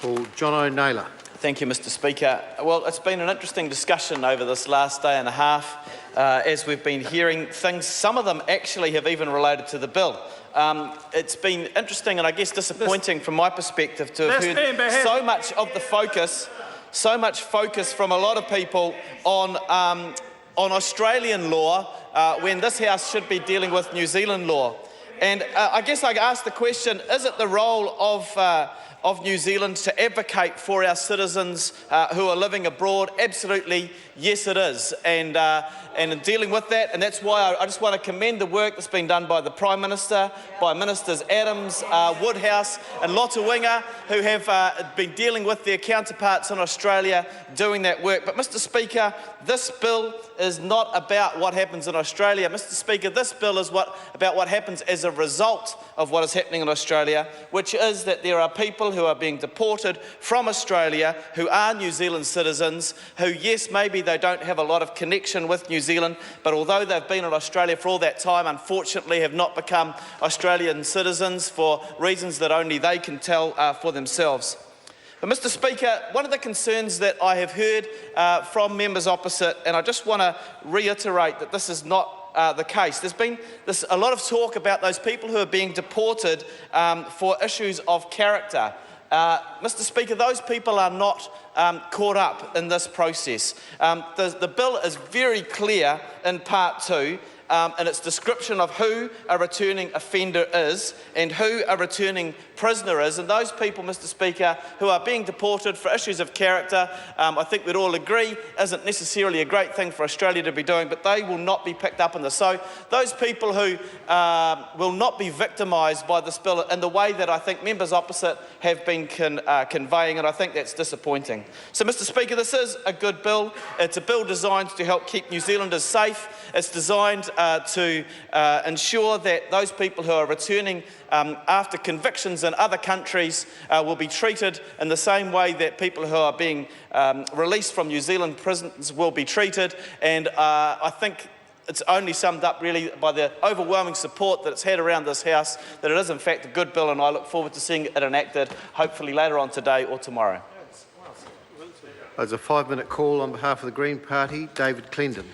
call, John O'Naylor. Thank you, Mr Speaker. Well, it's been an interesting discussion over this last day and a half as we've been hearing things. Some of them actually have even related to the bill. It's been interesting and I guess disappointing from my perspective to have heard so much of the focus, from a lot of people on Australian law when this House should be dealing with New Zealand law. And I guess I ask the question, is it the role of New Zealand to advocate for our citizens who are living abroad? Absolutely, yes it is. And in dealing with that, and that's why I just want to commend the work that's been done by the Prime Minister, by Ministers Adams, Woodhouse and Lotawinga, who have been dealing with their counterparts in Australia doing that work. But Mr Speaker, this bill is not about what happens in Australia. Mr Speaker, this bill is about what happens as a result of what is happening in Australia, which is that there are people who are being deported from Australia who are New Zealand citizens, who, yes, maybe they don't have a lot of connection with New Zealand, but although they've been in Australia for all that time, unfortunately have not become Australian citizens for reasons that only they can tell for themselves. But Mr Speaker, one of the concerns that I have heard from members opposite, and I just want to reiterate that this is not the case. There's been a lot of talk about those people who are being deported for issues of character. Mr Speaker, those people are not caught up in this process. The bill is very clear in Part 2 in its description of who a returning offender is and who a returning prisoner is. And those people, Mr Speaker, who are being deported for issues of character, I think we'd all agree, isn't necessarily a great thing for Australia to be doing, but they will not be picked up in this. So those people who will not be victimised by this bill in the way that I think members opposite have been conveying, and I think that's disappointing. So, Mr Speaker, this is a good bill. It's a bill designed to help keep New Zealanders safe. It's designed to ensure that those people who are returning after convictions in other countries will be treated in the same way that people who are being released from New Zealand prisons will be treated. And I think it's only summed up really by the overwhelming support that it's had around this House that it is in fact a good bill, and I look forward to seeing it enacted hopefully later on today or tomorrow. There's a 5-minute call on behalf of the Green Party, David Clendon.